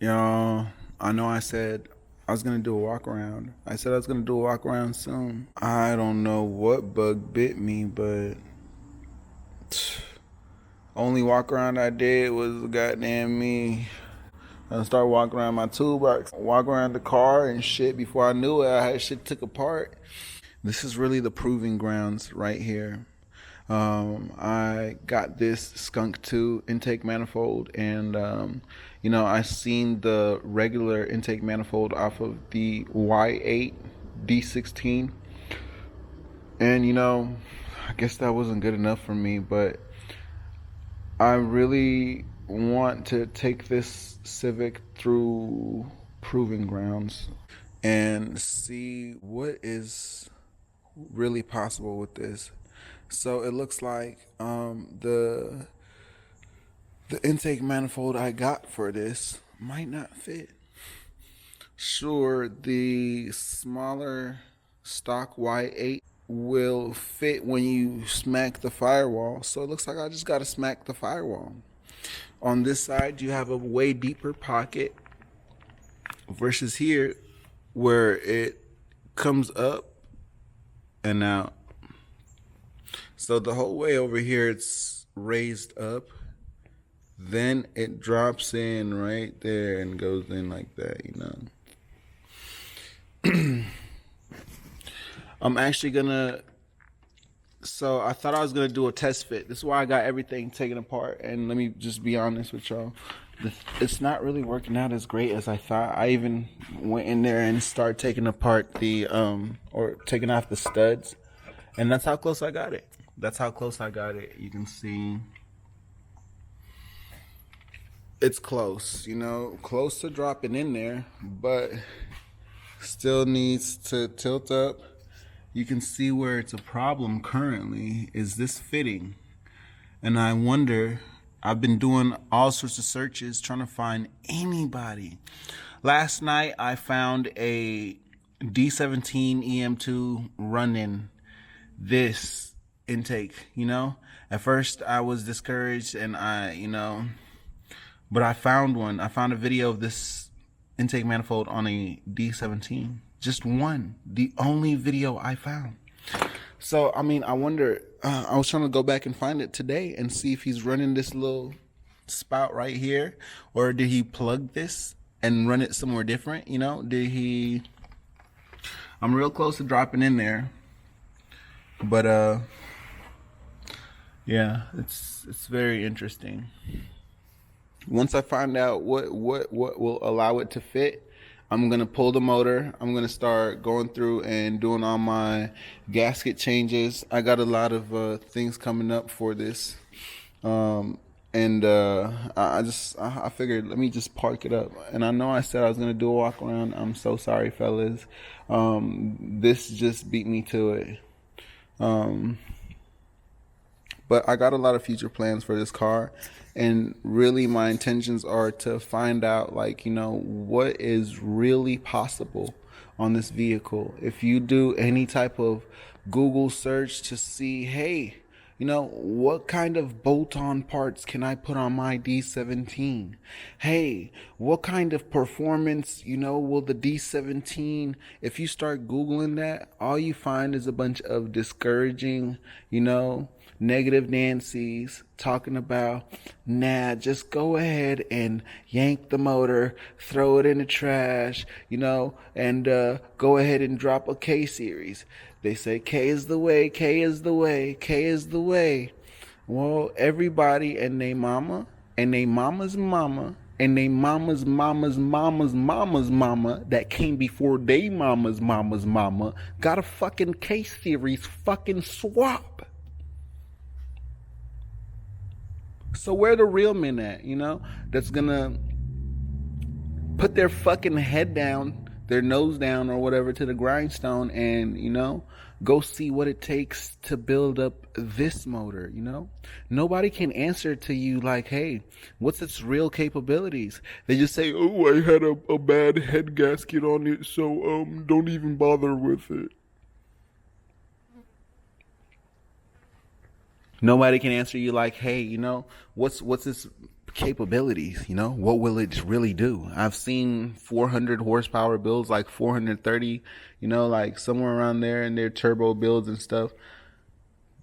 Y'all, I know I said I was gonna do a walk around. I said I was gonna do a walk around soon. I don't know what bug bit me, but only walk around I did was goddamn me. I started walking around my toolbox, walk around the car and shit. Before I knew it, I had shit took apart. This is really the proving grounds right here. I got this Skunk 2 intake manifold, and I seen the regular intake manifold off of the Y8 D16, and I guess that wasn't good enough for me, but I really want to take this Civic through proving grounds and see what is really possible with this. So it looks like the intake manifold I got for this might not fit. Sure, the smaller stock Y8 will fit when you smack the firewall. So it looks like I just got to smack the firewall. On this side, you have a way deeper pocket versus here where it comes up and out. So the whole way over here, it's raised up. Then it drops in right there and goes in like that. I'm actually gonna. So I thought I was gonna do a test fit. This is why I got everything taken apart. And let me just be honest with y'all. It's not really working out as great as I thought. I even went in there and started taking apart or taking off the studs. And that's how close I got it. You can see it's close, close to dropping in there, but still needs to tilt up. You can see where it's a problem currently is this fitting. And I wonder, I've been doing all sorts of searches trying to find anybody. Last night I found a D17 EM2 running this intake, At first I was discouraged and but I found one. I found a video of this intake manifold on a D17. Just one. The only video I found. So, I wonder, I was trying to go back and find it today and see if he's running this little spout right here, or did he plug this and run it somewhere different, I'm real close to dropping in there, but, yeah, it's very interesting. Once I find out what will allow it to fit, I'm gonna pull the motor. I'm gonna start going through and doing all my gasket changes. I got a lot of things coming up for this, and I figured let me just park it up. And I know I said I was gonna do a walk around. I'm so sorry, fellas. This just beat me to it. But I got a lot of future plans for this car. And really my intentions are to find out what is really possible on this vehicle. If you do any type of Google search to see, hey, what kind of bolt-on parts can I put on my D17? Hey, what kind of performance, will the D17, if you start Googling that, all you find is a bunch of discouraging, negative Nancy's talking about, nah, just go ahead and yank the motor, throw it in the trash, and go ahead and drop a K series. They say K is the way, K is the way, K is the way. Well, everybody and they mama and they mama's mama and they mama's mama's mama's mama's mama that came before they mama's mama's mama got a fucking K series fucking swap. So where the real men at, that's gonna put their fucking head down, their nose down or whatever to the grindstone and, go see what it takes to build up this motor, Nobody can answer to you like, hey, what's its real capabilities? They just say, oh, I had a bad head gasket on it, so don't even bother with it. Nobody can answer you like, hey, what's its capabilities, you know, what will it really do? I've seen 400 horsepower builds, like 430, you know, like somewhere around there in their turbo builds and stuff.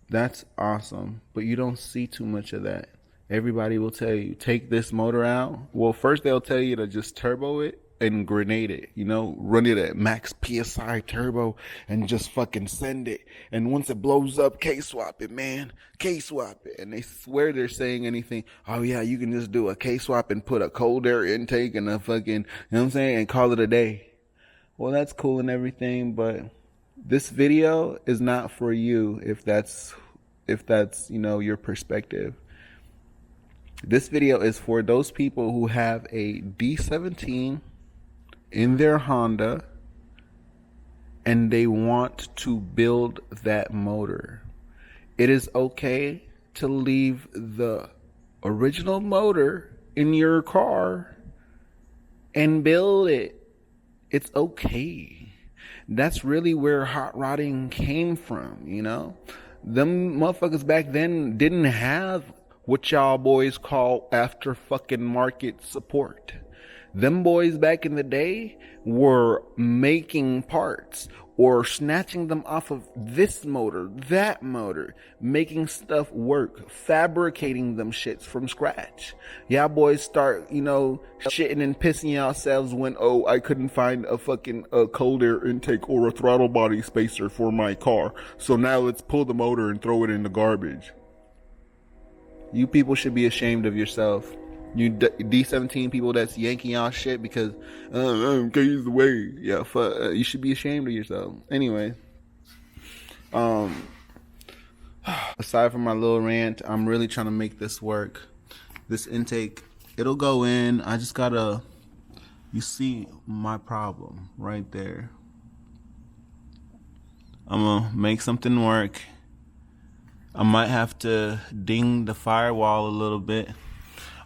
That's awesome, but you don't see too much of that. Everybody will tell you, take this motor out. Well, first they'll tell you to just turbo it and grenade it, you know, run it at max PSI turbo and just fucking send it. And once it blows up, K-swap it, man. K-swap it. And they swear they're saying anything. Oh yeah, you can just do a K-swap and put a cold air intake and a fucking, you know what I'm saying, and call it a day. Well, that's cool and everything, but this video is not for you if that's, you know, your perspective. This video is for those people who have a D17 in their Honda and they want to build that motor. It is okay to leave the original motor in your car and build it. It's okay. That's really where hot rodding came from, you know? Them motherfuckers back then didn't have what y'all boys call after fucking market support. Them boys back in the day were making parts or snatching them off of this motor, that motor, making stuff work, fabricating them shits from scratch. Y'all boys start, you know, shitting and pissing yourselves when, oh, I couldn't find a fucking cold air intake or a throttle body spacer for my car. So now let's pull the motor and throw it in the garbage. You people should be ashamed of yourself. You D17 people that's yanking y'all shit because K's the way. Yeah, you should be ashamed of yourself. Anyway, aside from my little rant, I'm really trying to make this work. This intake, it'll go in. I just gotta, you see my problem right there. I'm gonna make something work. I might have to ding the firewall a little bit.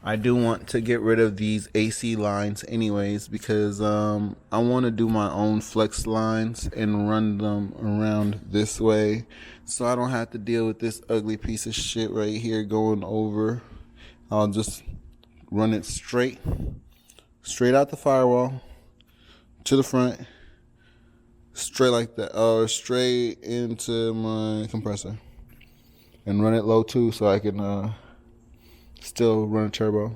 I do want to get rid of these AC lines anyways because I want to do my own flex lines and run them around this way so I don't have to deal with this ugly piece of shit right here going over. I'll just run it straight out the firewall to the front, straight like that, or straight into my compressor, and run it low too so I can still run a turbo.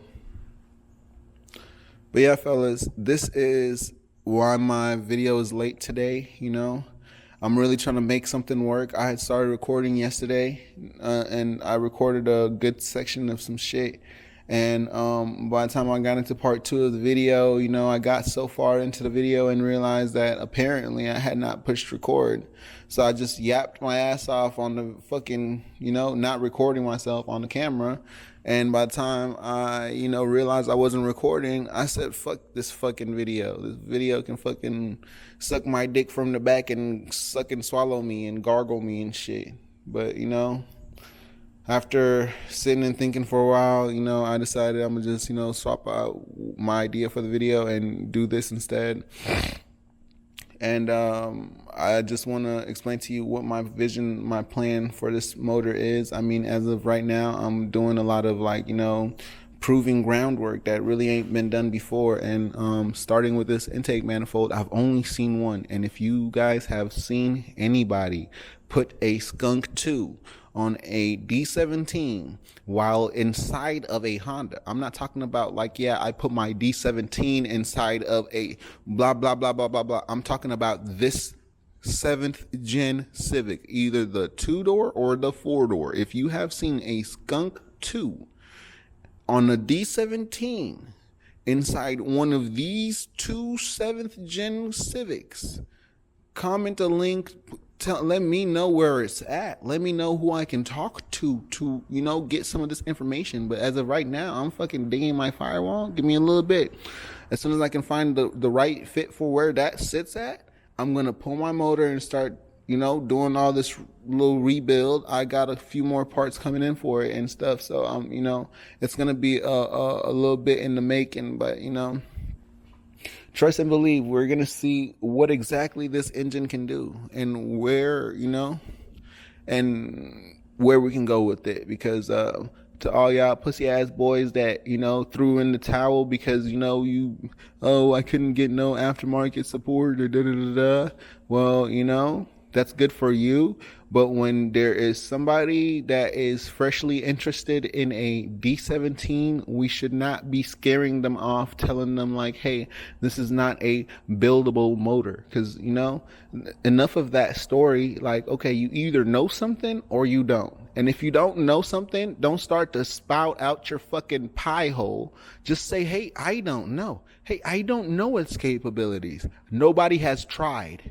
But yeah, fellas, this is why my video is late today. You know, I'm really trying to make something work. I had started recording yesterday and I recorded a good section of some shit, and by the time I got into part 2 of the video, you know, I got so far into the video and realized that apparently I had not pushed record. So I just yapped my ass off on the fucking, you know, not recording myself on the camera. And by the time I, you know, realized I wasn't recording, I said, fuck this fucking video. This video can fucking suck my dick from the back and suck and swallow me and gargle me and shit. But, you know, after sitting and thinking for a while, you know, I decided I'm gonna just, you know, swap out my idea for the video and do this instead. And I just want to explain to you what my vision, my plan for this motor is. I mean, as of right now, I'm doing a lot of, like, you know, proving groundwork that really ain't been done before. And starting with this intake manifold, I've only seen one. And if you guys have seen anybody put a Skunk 2 on a D17 while inside of a Honda, I'm not talking about like, yeah, I put my D17 inside of a blah, blah, blah, blah, blah, blah. I'm talking about this 7th gen Civic, either the 2-door or the 4-door. If you have seen a Skunk 2 on a D17 inside one of these two 7th gen Civics, comment a link. Let me know where it's at. Let me know who I can talk to, you know, get some of this information. But as of right now, I'm fucking digging my firewall. Give me a little bit. As soon as I can find the right fit for where that sits at, I'm going to pull my motor and start, you know, doing all this little rebuild. I got a few more parts coming in for it and stuff. So, you know, it's going to be a little bit in the making, but, you know, trust and believe, we're going to see what exactly this engine can do and where, you know, and where we can go with it. Because to to all y'all pussy ass boys that, you know, threw in the towel because, you know, I couldn't get no aftermarket support or da da da da. Well, you know, that's good for you. But when there is somebody that is freshly interested in a D17, we should not be scaring them off, telling them like, hey, this is not a buildable motor. Because, you know, enough of that story. Like, okay, you either know something or you don't. And if you don't know something, don't start to spout out your fucking pie hole. Just say, hey, I don't know. Hey, I don't know its capabilities. Nobody has tried.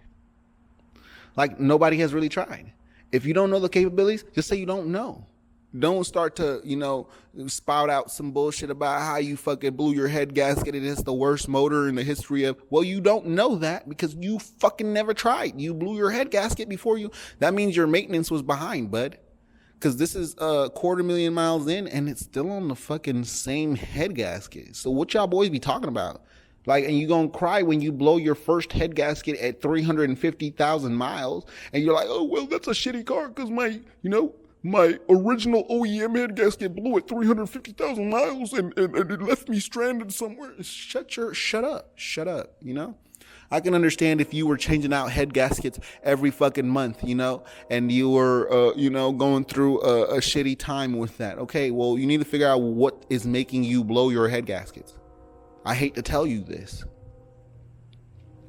Like, nobody has really tried. If you don't know the capabilities, just say you don't know. Don't start to, you know, spout out some bullshit about how you fucking blew your head gasket and it's the worst motor in the history of, well, you don't know that because you fucking never tried. You blew your head gasket before you. That means your maintenance was behind, bud. Because this is 250,000 miles in and it's still on the fucking same head gasket. So what y'all boys be talking about? Like, and you gonna cry when you blow your first head gasket at 350,000 miles, and you're like, oh, well, that's a shitty car because my original OEM head gasket blew at 350,000 miles and it left me stranded somewhere. Shut up, you know? I can understand if you were changing out head gaskets every fucking month, you know, and you were, going through a shitty time with that. Okay, well, you need to figure out what is making you blow your head gaskets. I hate to tell you this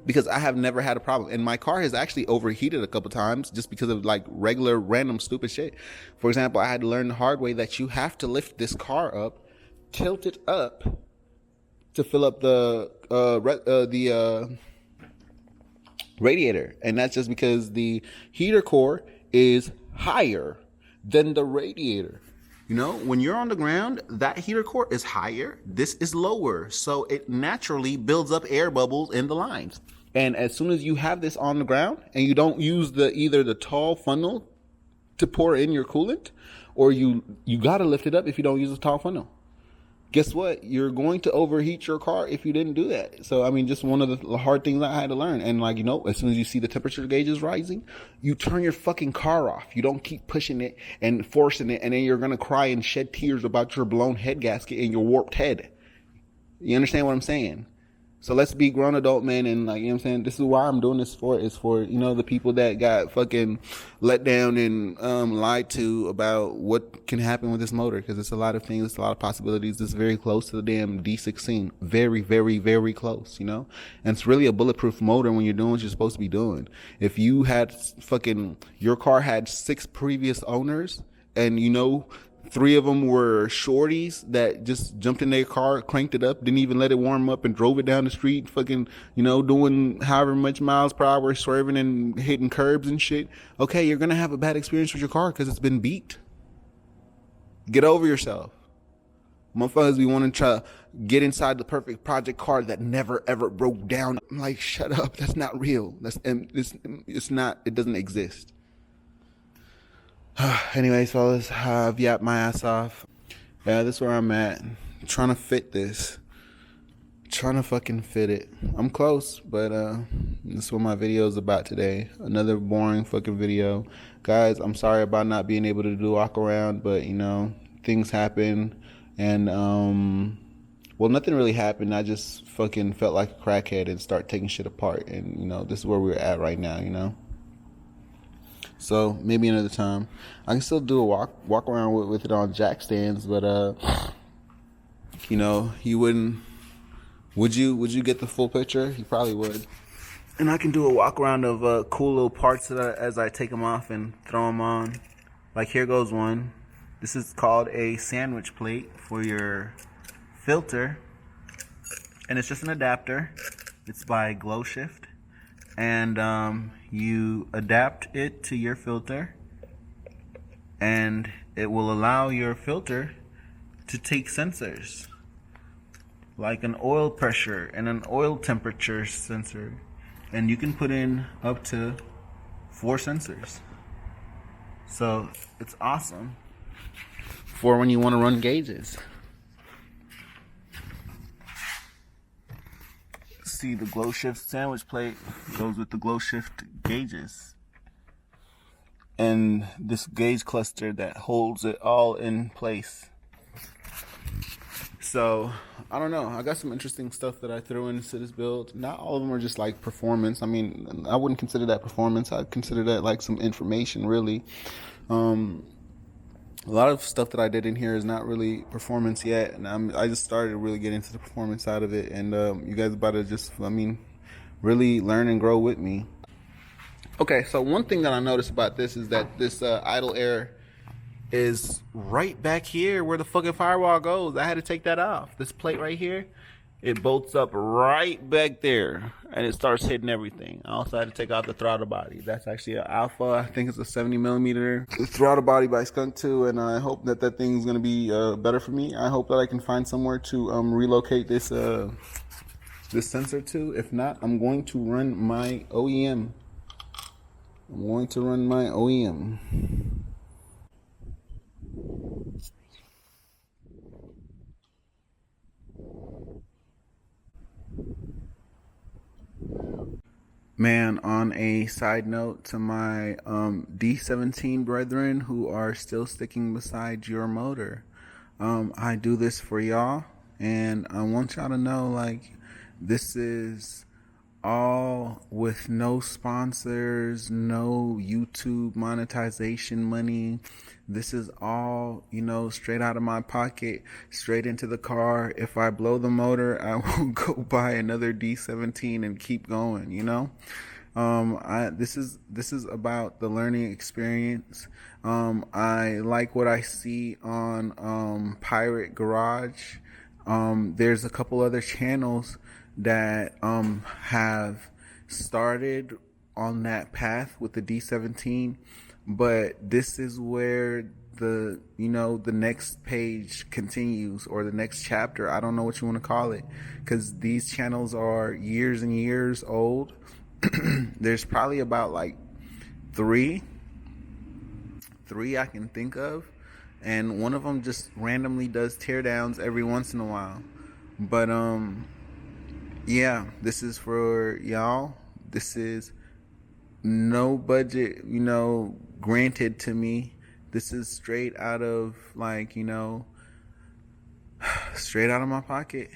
because I have never had a problem, and my car has actually overheated a couple times just because of like regular random stupid shit. For example, I had to learn the hard way that you have to lift this car up, tilt it up to fill up the radiator, and that's just because the heater core is higher than the radiator. You know, when you're on the ground, that heater core is higher, this is lower, so it naturally builds up air bubbles in the lines. And as soon as you have this on the ground and you don't use either the tall funnel to pour in your coolant, or you gotta lift it up if you don't use a tall funnel. Guess what? You're going to overheat your car if you didn't do that. So, I mean, just one of the hard things I had to learn. And like, you know, as soon as you see the temperature gauges rising, you turn your fucking car off. You don't keep pushing it and forcing it. And then you're going to cry and shed tears about your blown head gasket and your warped head. You understand what I'm saying? So let's be grown adult men, and like, you know what I'm saying? This is why I'm doing this for, is for, you know, the people that got fucking let down and lied to about what can happen with this motor, because it's a lot of things, it's a lot of possibilities. It's very close to the damn D16. Very, very, very close, you know? And it's really a bulletproof motor when you're doing what you're supposed to be doing. If you had your car had 6 previous owners, and you know, 3 of them were shorties that just jumped in their car, cranked it up, didn't even let it warm up, and drove it down the street, fucking, you know, doing however much miles per hour, swerving and hitting curbs and shit. Okay, you're gonna have a bad experience with your car because it's been beat. Get over yourself. Motherfuckers be wanting to try to get inside the perfect project car that never ever broke down. I'm like, shut up. That's not real. It's not. It doesn't exist. Anyways, fellas, I've yapped my ass off. Yeah, this is where I'm at. I'm trying to fit this. Trying to fucking fit it. I'm close, but this is what my video is about today. Another boring fucking video. Guys, I'm sorry about not being able to do walk around, but you know, things happen, and well, nothing really happened. I just fucking felt like a crackhead and start taking shit apart, and you know, this is where we're at right now, you know. So maybe another time. I can still do a walk around with it on jack stands, but you know, you wouldn't. Would you get the full picture? You probably would. And I can do a walk around of cool little parts as I take them off and throw them on. Like, here goes one. This is called a sandwich plate for your filter, and it's just an adapter. It's by Glow Shift. And you adapt it to your filter, and it will allow your filter to take sensors like an oil pressure and an oil temperature sensor, and you can put in up to 4 sensors. So it's awesome for when you want to run gauges. See, the Glow Shift sandwich plate goes with the Glow Shift gauges, and this gauge cluster that holds it all in place. So I don't know. I got some interesting stuff that I threw into this build. Not all of them are just like performance. I mean, I wouldn't consider that performance. I'd consider that like some information, really. Um, a lot of stuff that I did in here is not really performance yet, and I just started to really get into the performance side of it. And you guys about to just, I mean, really learn and grow with me. Okay, so one thing that I noticed about this is that this idle air is right back here where the fucking firewall goes. I had to take that off. This plate right here, it bolts up right back there and it starts hitting everything. I also had to take out the throttle body. That's actually an Alpha. I think it's a 70 millimeter throttle body by Skunk 2, and I hope that that thing's gonna be better for me. I hope that I can find somewhere to relocate this this sensor to. If not, I'm going to run my OEM. I'm going to run my OEM. Man, on a side note to my D17 brethren who are still sticking beside your motor, I do this for y'all, and I want y'all to know, like, this is all with no sponsors, no YouTube monetization money. This is all, you know, straight out of my pocket, straight into the car. If I blow the motor, I will go buy another D17 and keep going, you know? This is about the learning experience. I like what I see on Pirate Garage. There's a couple other channels that have started on that path with the D17, but this is where the, you know, the next page continues, or the next chapter. I don't know what you want to call it, because these channels are years and years old. There's probably about like three I can think of, and one of them just randomly does teardowns every once in a while. But yeah, this is for y'all. This is no budget, you know, granted to me. This is straight out of, like, you know, straight out of my pocket.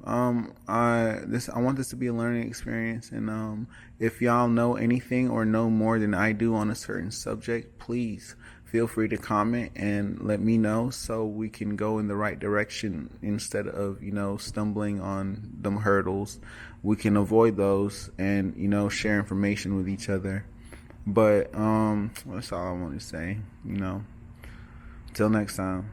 I want this to be a learning experience, and if y'all know anything or know more than I do on a certain subject, please feel free to comment and let me know, so we can go in the right direction instead of, you know, stumbling on them hurdles. We can avoid those and, you know, share information with each other. But that's all I want to say, you know. Till next time.